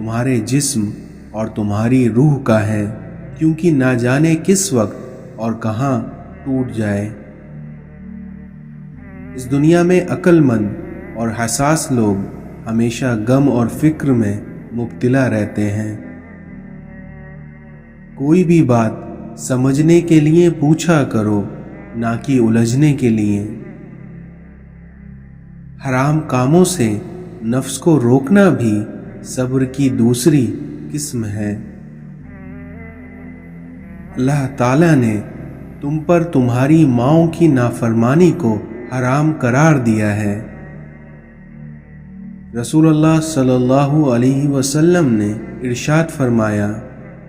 تمہارے جسم اور تمہاری روح کا ہے، کیونکہ نہ جانے کس وقت اور کہاں ٹوٹ جائے۔ اس دنیا میں عقل مند اور حساس لوگ ہمیشہ غم اور فکر میں مبتلا رہتے ہیں۔ کوئی بھی بات سمجھنے کے لیے پوچھا کرو، نہ کہ الجھنے کے لیے۔ حرام کاموں سے نفس کو روکنا بھی صبر کی دوسری قسم ہے۔ اللہ تعالیٰ نے تم پر تمہاری ماؤں کی نافرمانی کو حرام قرار دیا ہے۔ رسول اللہ صلی اللہ علیہ وسلم نے ارشاد فرمایا،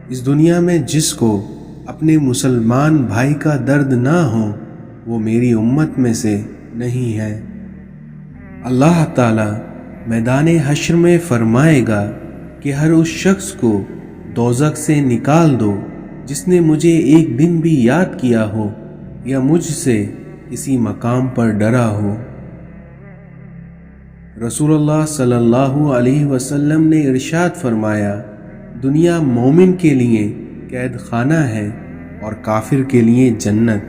اس دنیا میں جس کو اپنے مسلمان بھائی کا درد نہ ہو وہ میری امت میں سے نہیں ہے۔ اللہ تعالیٰ میدان حشر میں فرمائے گا کہ ہر اس شخص کو دوزخ سے نکال دو جس نے مجھے ایک دن بھی یاد کیا ہو یا مجھ سے کسی مقام پر ڈرا ہو۔ رسول اللہ صلی اللہ علیہ وسلم نے ارشاد فرمایا، دنیا مومن کے لیے قید خانہ ہے اور کافر کے لیے جنت۔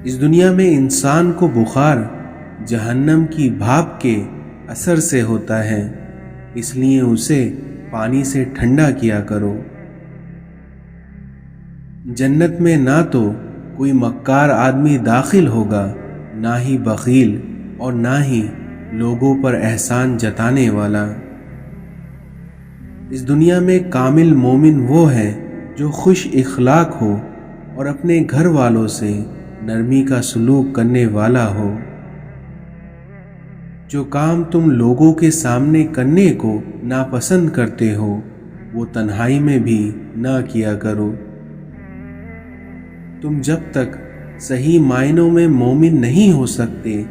اس دنیا میں انسان کو بخار جہنم کی بھاپ کے اثر سے ہوتا ہے، اس لیے اسے پانی سے ٹھنڈا کیا کرو۔ جنت میں نہ تو کوئی مکار آدمی داخل ہوگا، نہ ہی بخیل اور نہ ہی لوگوں پر احسان جتانے والا۔ اس دنیا میں کامل مومن وہ ہے جو خوش اخلاق ہو اور اپنے گھر والوں سے نرمی کا سلوک کرنے والا ہو۔ جو کام تم لوگوں کے سامنے کرنے کو ناپسند کرتے ہو وہ تنہائی میں بھی نہ کیا کرو۔ تم جب تک صحیح معنوں میں مومن نہیں ہو سکتے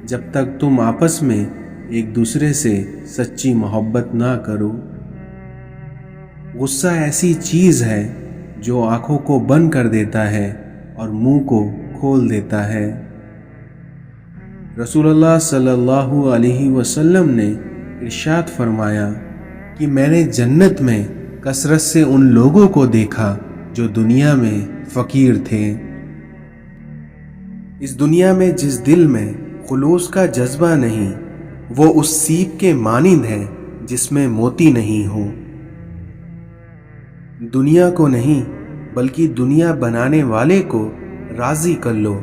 جب تک تم آپس میں ایک دوسرے سے سچی محبت نہ کرو۔ غصہ ایسی چیز ہے جو آنکھوں کو بند کر دیتا ہے اور منہ کو کھول دیتا ہے۔ رسول اللہ صلی اللہ علیہ وسلم نے ارشاد فرمایا کہ میں نے جنت میں کثرت سے ان لوگوں کو دیکھا جو دنیا میں فقیر تھے۔ اس دنیا میں جس دل میں خلوص کا جذبہ نہیں وہ اس سیپ کے مانند ہے جس میں موتی نہیں ہو۔ دنیا کو نہیں بلکہ دنیا بنانے والے کو راضی کر لو،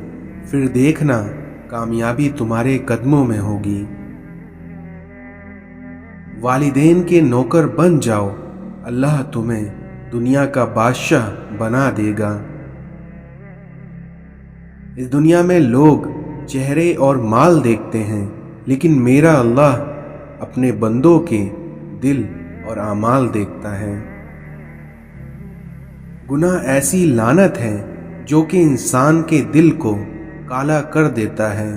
پھر دیکھنا کامیابی تمہارے قدموں میں ہوگی۔ والدین کے نوکر بن جاؤ، اللہ تمہیں دنیا کا بادشاہ بنا دے گا۔ اس دنیا میں لوگ چہرے اور مال دیکھتے ہیں، لیکن میرا اللہ اپنے بندوں کے دل اور اعمال دیکھتا ہے۔ گناہ ایسی لعنت ہے جو کہ انسان کے دل کو کالا کر دیتا ہے۔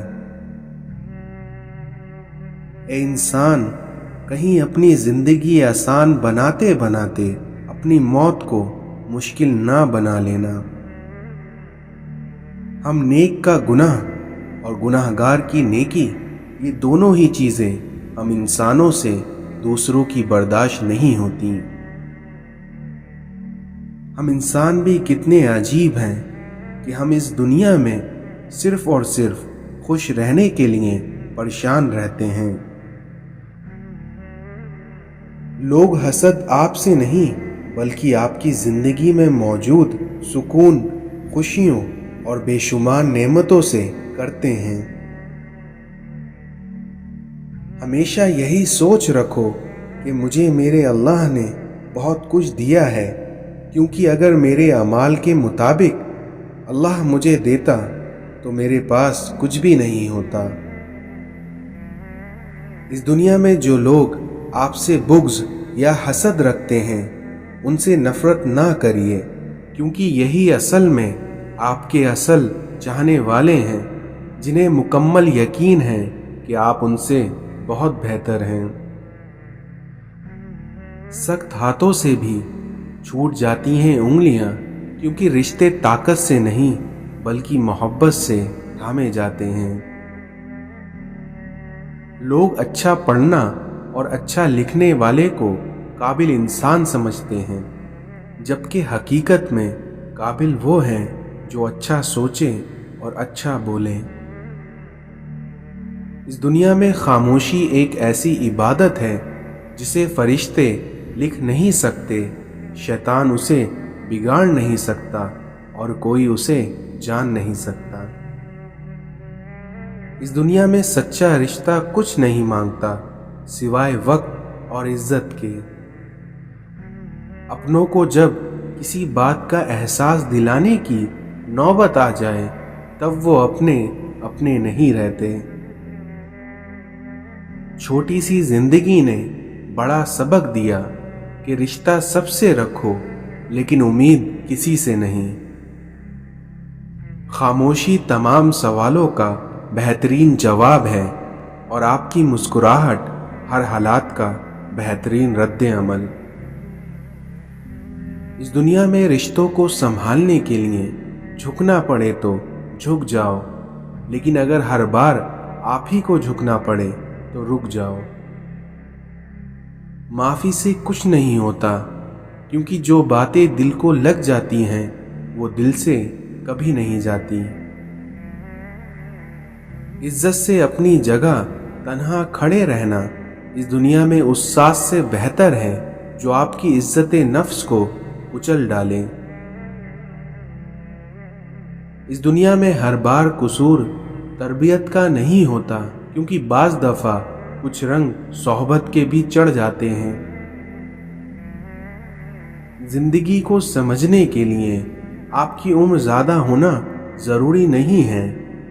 اے انسان، کہیں اپنی زندگی آسان بناتے بناتے اپنی موت کو مشکل نہ بنا لینا۔ ہم نیک کا گناہ اور گناہ گار کی نیکی، یہ دونوں ہی چیزیں ہم انسانوں سے دوسروں کی برداشت نہیں ہوتی۔ ہم انسان بھی کتنے عجیب ہیں کہ ہم اس دنیا میں صرف اور صرف خوش رہنے کے لیے پریشان رہتے ہیں۔ لوگ حسد آپ سے نہیں بلکہ آپ کی زندگی میں موجود سکون، خوشیوں اور بے شمار نعمتوں سے کرتے ہیں۔ ہمیشہ یہی سوچ رکھو کہ مجھے میرے اللہ نے بہت کچھ دیا ہے، کیونکہ اگر میرے اعمال کے مطابق اللہ مجھے دیتا تو میرے پاس کچھ بھی نہیں ہوتا۔ اس دنیا میں جو لوگ آپ سے بغض یا حسد رکھتے ہیں ان سے نفرت نہ کریے، کیونکہ یہی اصل میں آپ کے اصل چاہنے والے ہیں، جنہیں مکمل یقین ہے کہ آپ ان سے بہت بہتر ہیں۔ سخت ہاتھوں سے بھی چھوٹ جاتی ہیں انگلیاں، کیونکہ رشتے طاقت سے نہیں بلکہ محبت سے تھامے جاتے ہیں۔ لوگ اچھا پڑھنا اور اچھا لکھنے والے کو قابل انسان سمجھتے ہیں، جبکہ حقیقت میں قابل وہ ہیں جو اچھا سوچیں اور اچھا بولیں۔ اس دنیا میں خاموشی ایک ایسی عبادت ہے جسے فرشتے لکھ نہیں سکتے، شیطان اسے بگاڑ نہیں سکتا اور کوئی اسے جان نہیں سکتا۔ اس دنیا میں سچا رشتہ کچھ نہیں مانگتا سوائے وقت اور عزت کے۔ اپنوں کو جب کسی بات کا احساس دلانے کی نوبت آ جائے تب وہ اپنے نہیں رہتے۔ چھوٹی سی زندگی نے بڑا سبق دیا کہ رشتہ سب سے رکھو لیکن امید کسی سے نہیں۔ خاموشی تمام سوالوں کا بہترین جواب ہے اور آپ کی مسکراہٹ ہر حالات کا بہترین رد عمل۔ اس دنیا میں رشتوں کو سنبھالنے کے لیے جھکنا پڑے تو جھک جاؤ، لیکن اگر ہر بار آپ ہی کو جھکنا پڑے تو رک جاؤ۔ معافی سے کچھ نہیں ہوتا، کیونکہ جو باتیں دل کو لگ جاتی ہیں وہ دل سے کبھی نہیں جاتی۔ عزت سے اپنی جگہ تنہا کھڑے رہنا اس دنیا میں اس ساز سے بہتر ہے جو آپ کی عزت نفس کو کچل ڈالے۔ اس دنیا میں ہر بار قصور تربیت کا نہیں ہوتا، کیونکہ بعض دفعہ کچھ رنگ صحبت کے بھی چڑھ جاتے ہیں۔ زندگی کو سمجھنے کے لیے آپ کی عمر زیادہ ہونا ضروری نہیں ہے،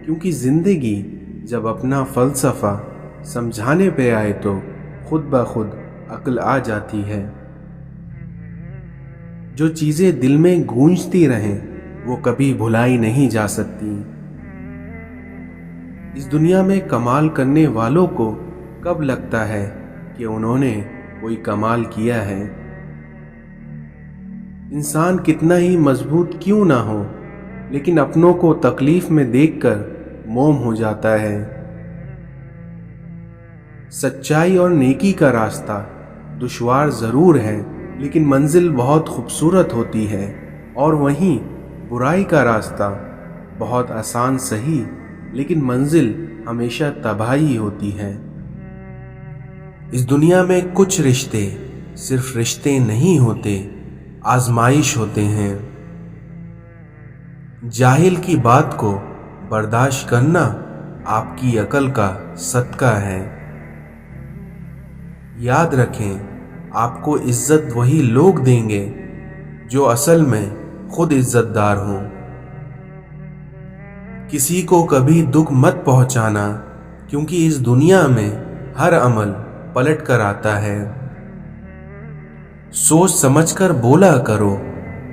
کیونکہ زندگی جب اپنا فلسفہ سمجھانے پہ آئے تو خود بخود عقل آ جاتی ہے۔ جو چیزیں دل میں گونجتی رہیں وہ کبھی بھلائی نہیں جا سکتی۔ اس دنیا میں کمال کرنے والوں کو کب لگتا ہے کہ انہوں نے کوئی کمال کیا ہے؟ انسان کتنا ہی مضبوط کیوں نہ ہو، لیکن اپنوں کو تکلیف میں دیکھ کر موم ہو جاتا ہے۔ سچائی اور نیکی کا راستہ دشوار ضرور ہے، لیکن منزل بہت خوبصورت ہوتی ہے، اور وہیں برائی کا راستہ بہت آسان سہی، لیکن منزل ہمیشہ تباہی ہوتی ہے۔ اس دنیا میں کچھ رشتے صرف رشتے نہیں ہوتے، آزمائش ہوتے ہیں۔ جاہل کی بات کو برداشت کرنا آپ کی عقل کا صدقہ ہے۔ یاد رکھیں، آپ کو عزت وہی لوگ دیں گے جو اصل میں خود عزت دار ہوں۔ کسی کو کبھی دکھ مت پہنچانا، کیونکہ اس دنیا میں ہر عمل پلٹ کر آتا ہے۔ سوچ سمجھ کر بولا کرو،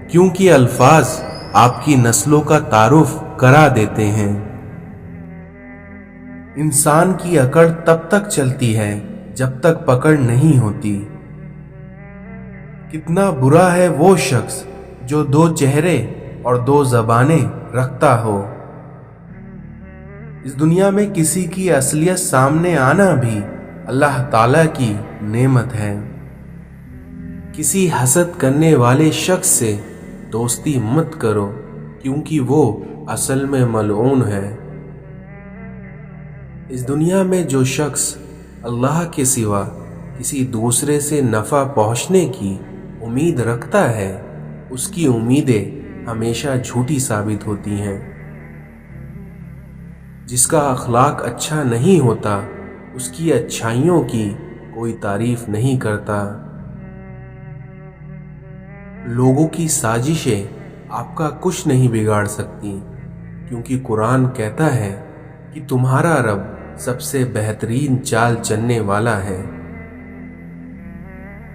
کیونکہ الفاظ آپ کی نسلوں کا تعارف کرا دیتے ہیں۔ انسان کی اکڑ تب تک چلتی ہے جب تک پکڑ نہیں ہوتی۔ کتنا برا ہے وہ شخص جو دو چہرے اور دو زبانیں رکھتا ہو۔ اس دنیا میں کسی کی اصلیت سامنے آنا بھی اللہ تعالیٰ کی نعمت ہے۔ کسی حسد کرنے والے شخص سے دوستی مت کرو، کیونکہ وہ اصل میں ملعون ہے۔ اس دنیا میں جو شخص اللہ کے سوا کسی دوسرے سے نفع پہنچنے کی امید رکھتا ہے، اس کی امیدیں ہمیشہ جھوٹی ثابت ہوتی ہیں۔ جس کا اخلاق اچھا نہیں ہوتا، اس کی اچھائیوں کی کوئی تعریف نہیں کرتا۔ لوگوں کی سازشیں آپ کا کچھ نہیں بگاڑ سکتی، کیونکہ قرآن کہتا ہے کہ تمہارا رب سب سے بہترین چال چلنے والا ہے۔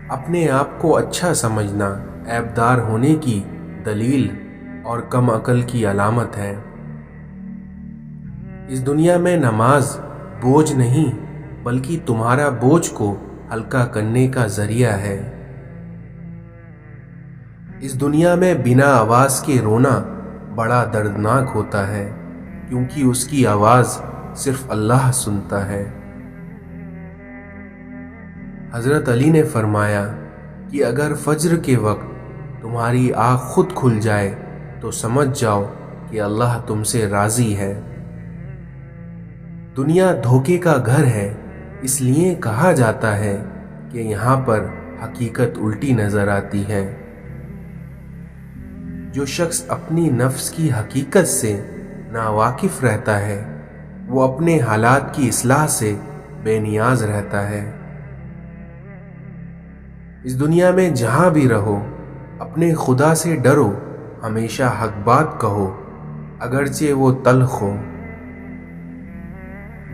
اپنے آپ کو اچھا سمجھنا عیبدار ہونے کی دلیل اور کم عقل کی علامت ہے۔ اس دنیا میں نماز بوجھ نہیں، بلکہ تمہارا بوجھ کو ہلکا کرنے کا ذریعہ ہے۔ اس دنیا میں بنا آواز کے رونا بڑا دردناک ہوتا ہے، کیونکہ اس کی آواز صرف اللہ سنتا ہے۔ حضرت علی نے فرمایا کہ اگر فجر کے وقت تمہاری آنکھ خود کھل جائے تو سمجھ جاؤ کہ اللہ تم سے راضی ہے۔ دنیا دھوکے کا گھر ہے، اس لیے کہا جاتا ہے کہ یہاں پر حقیقت الٹی نظر آتی ہے۔ جو شخص اپنی نفس کی حقیقت سے ناواقف رہتا ہے وہ اپنے حالات کی اصلاح سے بے نیاز رہتا ہے۔ اس دنیا میں جہاں بھی رہو اپنے خدا سے ڈرو، ہمیشہ حق بات کہو اگرچہ وہ تلخ ہو۔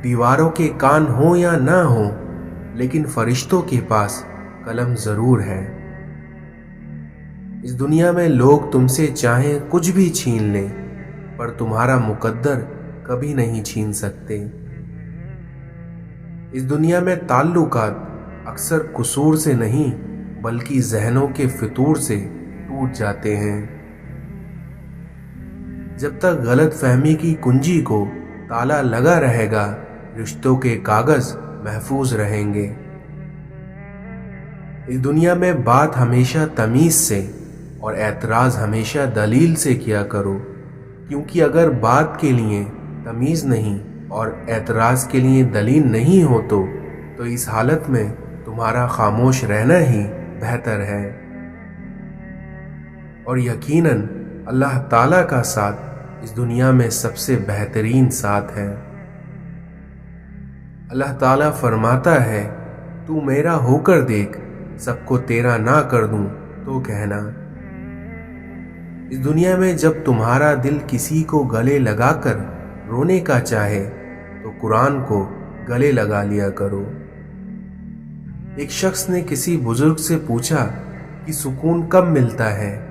دیواروں کے کان ہوں یا نہ ہوں لیکن فرشتوں کے پاس قلم ضرور ہے۔ اس دنیا میں لوگ تم سے چاہیں کچھ بھی چھین لیں پر تمہارا مقدر کبھی نہیں چھین سکتے۔ اس دنیا میں تعلقات اکثر قصور سے نہیں بلکہ ذہنوں کے فطور سے ٹوٹ جاتے ہیں۔ جب تک غلط فہمی کی کنجی کو تالا لگا رہے گا رشتوں کے کاغذ محفوظ رہیں گے۔ اس دنیا میں بات ہمیشہ تمیز سے اور اعتراض ہمیشہ دلیل سے کیا کرو، کیونکہ اگر بات کے لیے تمیز نہیں اور اعتراض کے لیے دلیل نہیں ہو تو اس حالت میں تمہارا خاموش رہنا ہی بہتر ہے۔ اور یقیناً اللہ تعالیٰ کا ساتھ اس دنیا میں سب سے بہترین ساتھ ہے۔ اللہ تعالیٰ فرماتا ہے تو میرا ہو کر دیکھ، سب کو تیرا نہ کر دوں تو کہنا۔ اس دنیا میں جب تمہارا دل کسی کو گلے لگا کر رونے کا چاہے تو قرآن کو گلے لگا لیا کرو۔ ایک شخص نے کسی بزرگ سے پوچھا کہ سکون کب ملتا ہے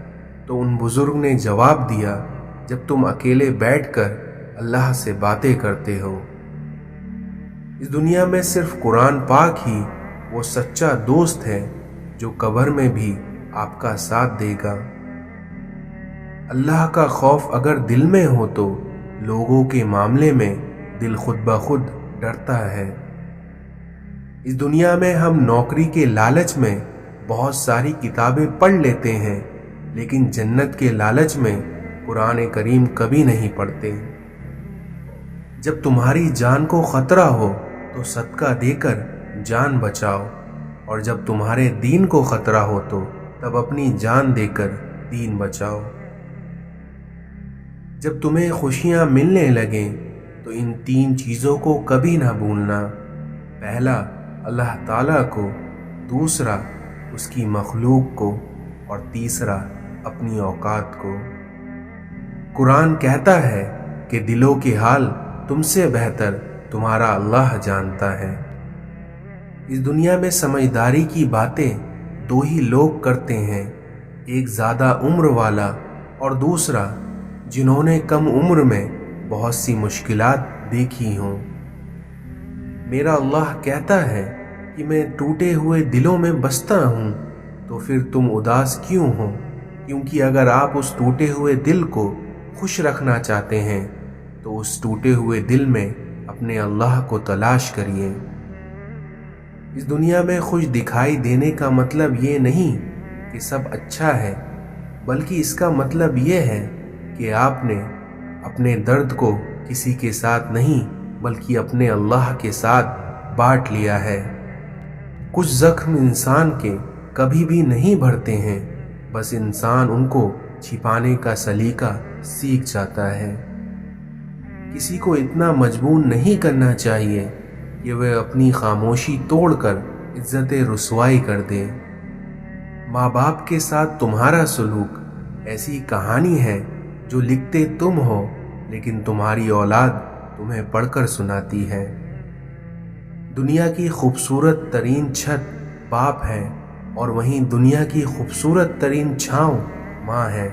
تو ان بزرگ نے جواب دیا جب تم اکیلے بیٹھ کر اللہ سے باتیں کرتے ہو۔ اس دنیا میں صرف قرآن پاک ہی وہ سچا دوست ہے جو قبر میں بھی آپ کا ساتھ دے گا۔ اللہ کا خوف اگر دل میں ہو تو لوگوں کے معاملے میں دل خود بخود ڈرتا ہے۔ اس دنیا میں ہم نوکری کے لالچ میں بہت ساری کتابیں پڑھ لیتے ہیں لیکن جنت کے لالچ میں قرآن کریم کبھی نہیں پڑھتے۔ جب تمہاری جان کو خطرہ ہو تو صدقہ دے کر جان بچاؤ، اور جب تمہارے دین کو خطرہ ہو تو تب اپنی جان دے کر دین بچاؤ۔ جب تمہیں خوشیاں ملنے لگیں تو ان تین چیزوں کو کبھی نہ بھولنا۔ پہلا اللہ تعالیٰ کو، دوسرا اس کی مخلوق کو، اور تیسرا اپنی اوقات کو۔ قرآن کہتا ہے کہ دلوں کے حال تم سے بہتر تمہارا اللہ جانتا ہے۔ اس دنیا میں سمجھداری کی باتیں دو ہی لوگ کرتے ہیں، ایک زیادہ عمر والا اور دوسرا جنہوں نے کم عمر میں بہت سی مشکلات دیکھی ہوں۔ میرا اللہ کہتا ہے کہ میں ٹوٹے ہوئے دلوں میں بستا ہوں، تو پھر تم اداس کیوں ہو؟ کیونکہ اگر آپ اس ٹوٹے ہوئے دل کو خوش رکھنا چاہتے ہیں تو اس ٹوٹے ہوئے دل میں اپنے اللہ کو تلاش کریے۔ اس دنیا میں خوش دکھائی دینے کا مطلب یہ نہیں کہ سب اچھا ہے، بلکہ اس کا مطلب یہ ہے کہ آپ نے اپنے درد کو کسی کے ساتھ نہیں بلکہ اپنے اللہ کے ساتھ بانٹ لیا ہے۔ کچھ زخم انسان کے کبھی بھی نہیں بھرتے ہیں، بس انسان ان کو چھپانے کا سلیقہ سیکھ جاتا ہے۔ کسی کو اتنا مجبور نہیں کرنا چاہیے کہ وہ اپنی خاموشی توڑ کر عزت رسوائی کر دے۔ ماں باپ کے ساتھ تمہارا سلوک ایسی کہانی ہے جو لکھتے تم ہو لیکن تمہاری اولاد تمہیں پڑھ کر سناتی ہے۔ دنیا کی خوبصورت ترین چھت باپ ہے اور وہیں دنیا کی خوبصورت ترین چھاؤں ماں ہے۔